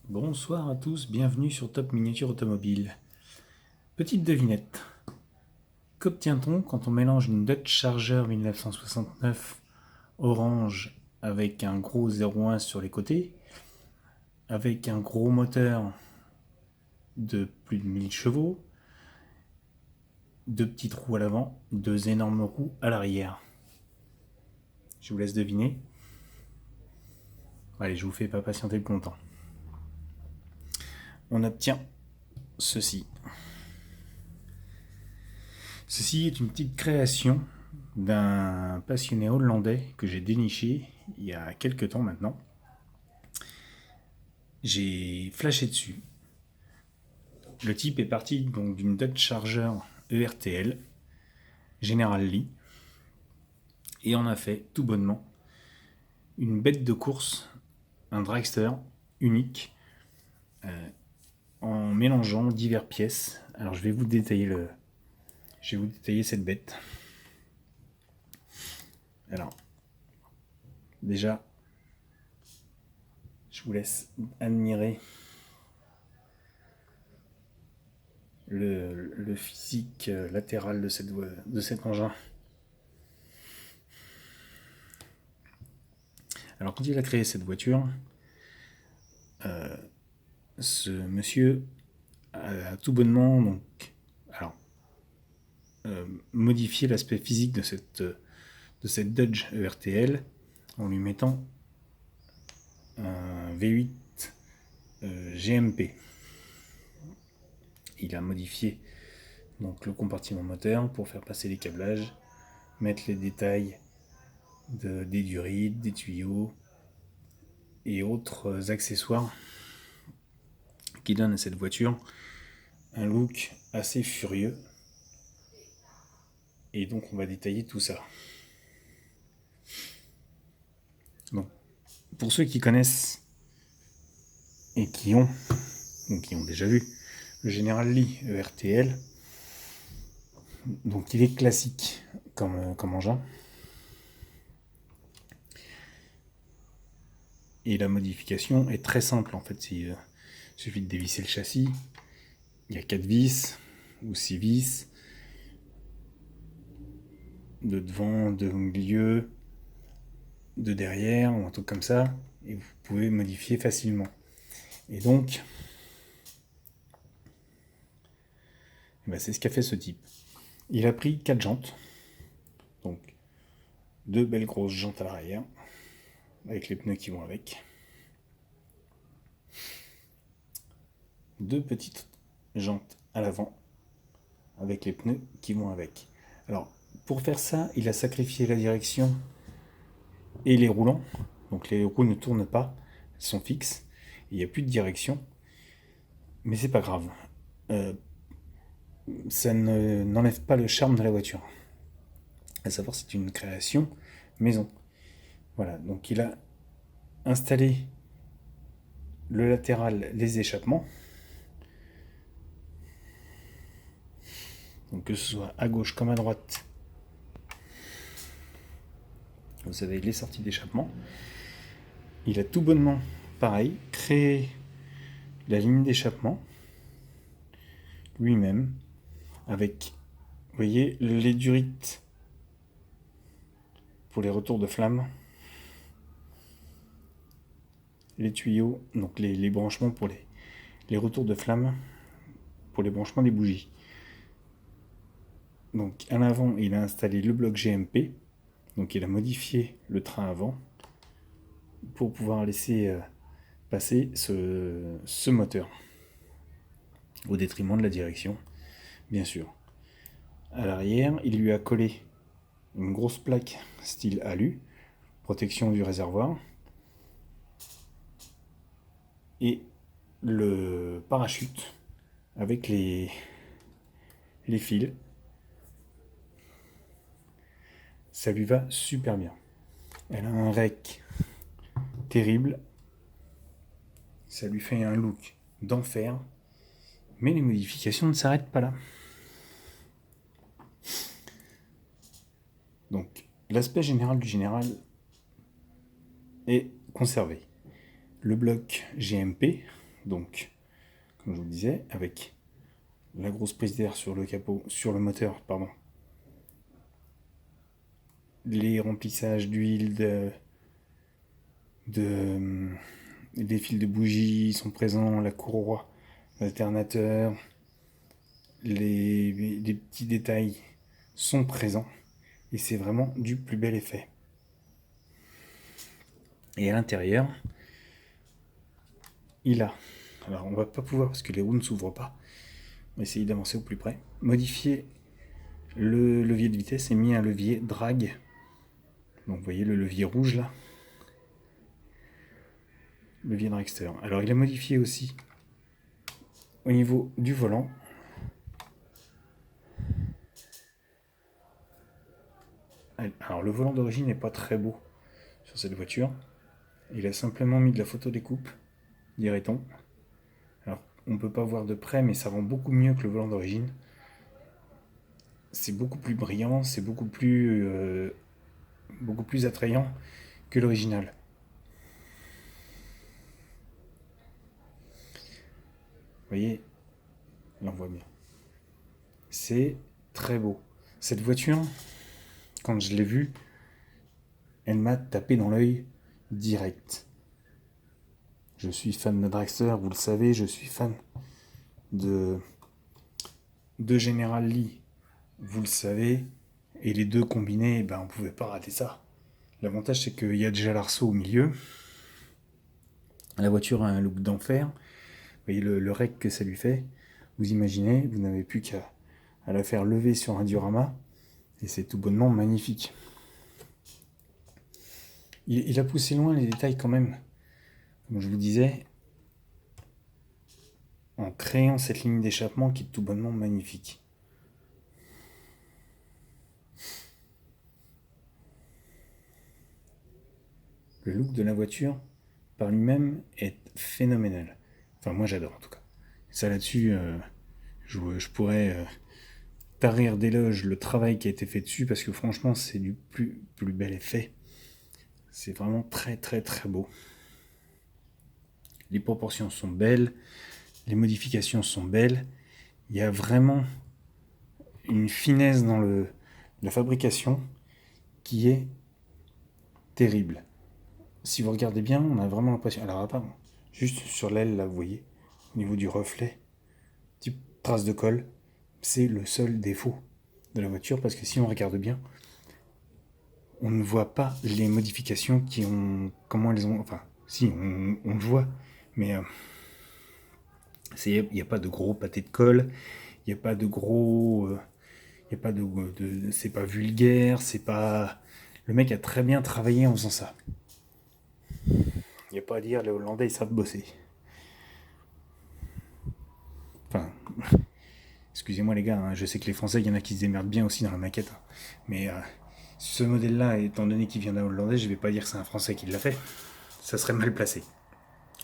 Bonsoir à tous, bienvenue sur Top Miniature Automobile. Petite devinette. Qu'obtient-on quand on mélange une Dodge Charger 1969 orange avec un gros 01 sur les côtés, avec un gros moteur de plus de 1000 chevaux, deux petites roues à l'avant, deux énormes roues à l'arrière? Je vous laisse deviner. Allez, je vous fais pas patienter plus longtemps. On obtient ceci. Ceci est une petite création d'un passionné hollandais que j'ai déniché il y a quelques temps maintenant. J'ai flashé dessus. Le type est parti donc d'une Dodge Charger ERTL General Lee et en a fait tout bonnement une bête de course, un dragster unique en mélangeant diverses pièces. Alors je vais vous détailler cette bête. Alors déjà, je vous laisse admirer le physique latéral de cet engin. Alors quand il a créé cette voiture, ce monsieur a tout bonnement modifié l'aspect physique de cette Dodge ERTL en lui mettant un V8 GMP. Il a modifié donc le compartiment moteur pour faire passer les câblages, mettre les détails des durites, des tuyaux et autres accessoires qui donnent à cette voiture un look assez furieux. Et donc on va détailler tout ça. Donc, pour ceux qui connaissent et qui ont déjà vu le General Lee ERTL, donc il est classique comme engin. Et la modification est très simple en fait. Il suffit de dévisser le châssis. Il y a 4 vis ou 6 vis. De devant, de milieu, de derrière, ou un truc comme ça. Et vous pouvez modifier facilement. Et donc, c'est ce qu'a fait ce type. Il a pris 4 jantes. Donc, 2 belles grosses jantes à l'arrière, avec les pneus qui vont avec. 2 petites jantes à l'avant, avec les pneus qui vont avec. Alors, pour faire ça, il a sacrifié la direction et les roulants. Donc les roues ne tournent pas, elles sont fixes. Il n'y a plus de direction. Mais c'est pas grave. Ça n'enlève pas le charme de la voiture. À savoir, c'est une création maison. Voilà, donc il a installé le latéral, les échappements. Donc que ce soit à gauche comme à droite, vous avez les sorties d'échappement. Il a tout bonnement, pareil, créé la ligne d'échappement lui-même avec, vous voyez, les durites pour les retours de flamme, les tuyaux, donc les branchements pour les retours de flamme, pour les branchements des bougies. Donc à l'avant, il a installé le bloc GMP, donc il a modifié le train avant pour pouvoir laisser passer ce moteur au détriment de la direction, bien sûr. À l'arrière, il lui a collé une grosse plaque style alu, protection du réservoir, et le parachute avec les fils. Ça lui va super bien. Elle a un rec terrible. Ça lui fait un look d'enfer. Mais les modifications ne s'arrêtent pas là. Donc, l'aspect général du Général est conservé. Le bloc GMP, donc, comme je vous le disais, avec la grosse prise d'air sur le capot, sur le moteur, pardon. Les remplissages d'huile, des fils de bougie sont présents, la courroie, l'alternateur, les petits détails sont présents et c'est vraiment du plus bel effet. Et à l'intérieur, il a, alors on va pas pouvoir parce que les roues ne s'ouvrent pas, on va essayer d'avancer au plus près, modifier le levier de vitesse et mis un levier drag. Donc vous voyez le levier rouge là, levier dragster. Alors il a modifié aussi au niveau du volant. Alors le volant d'origine n'est pas très beau sur cette voiture. Il a simplement mis de la photo découpe, dirait-on. Alors on ne peut pas voir de près, mais ça rend beaucoup mieux que le volant d'origine. C'est beaucoup plus brillant, c'est beaucoup plus attrayant que l'original. Vous voyez, là on voit bien. C'est très beau. Cette voiture, quand je l'ai vue, elle m'a tapé dans l'œil direct. Je suis fan de Dragster, vous le savez, je suis fan de General Lee, vous le savez, et les deux combinés, ben, on ne pouvait pas rater ça. L'avantage, c'est qu'il y a déjà l'arceau au milieu. La voiture a un look d'enfer. Vous voyez le rec que ça lui fait. Vous imaginez, vous n'avez plus qu'à la faire lever sur un diorama, et c'est tout bonnement magnifique. Il a poussé loin les détails quand même. Comme je vous disais, en créant cette ligne d'échappement qui est tout bonnement magnifique. Le look de la voiture, par lui-même, est phénoménal. Enfin, moi j'adore en tout cas. Ça là-dessus, je pourrais tarir d'éloges le travail qui a été fait dessus, parce que franchement, c'est du plus bel effet. C'est vraiment très très très beau. Les proportions sont belles, les modifications sont belles. Il y a vraiment une finesse dans la fabrication qui est terrible. Si vous regardez bien, on a vraiment l'impression... Alors, juste sur l'aile, là, vous voyez, au niveau du reflet, petite trace de colle, c'est le seul défaut de la voiture, parce que si on regarde bien, on ne voit pas les modifications qui ont... Comment elles ont... Enfin, si, on le voit, mais il n'y a pas de gros pâté de colle, il n'y a pas de gros... il n'y a pas c'est pas vulgaire, c'est pas... Le mec a très bien travaillé en faisant ça. Il n'y a pas à dire, les Hollandais, ils savent bosser. Enfin, excusez-moi les gars, hein, je sais que les Français, il y en a qui se démerdent bien aussi dans la maquette. Hein. Mais ce modèle-là, étant donné qu'il vient d'un Hollandais, je ne vais pas dire que c'est un Français qui l'a fait. Ça serait mal placé.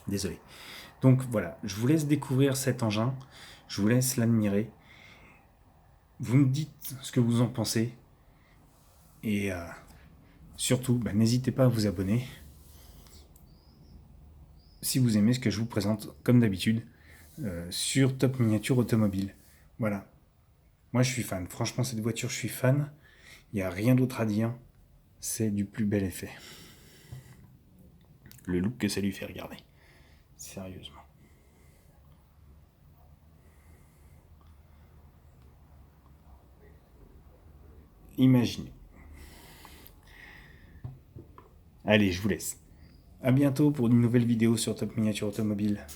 Désolé. Donc voilà, je vous laisse découvrir cet engin. Je vous laisse l'admirer. Vous me dites ce que vous en pensez. Et surtout, n'hésitez pas à vous abonner. Si vous aimez ce que je vous présente, comme d'habitude, sur Top Miniature Automobile. Voilà. Moi, je suis fan. Franchement, cette voiture, je suis fan. Il n'y a rien d'autre à dire. C'est du plus bel effet. Le look que ça lui fait regarder. Sérieusement. Imaginez. Allez, je vous laisse. A bientôt pour une nouvelle vidéo sur Top Miniature Automobile.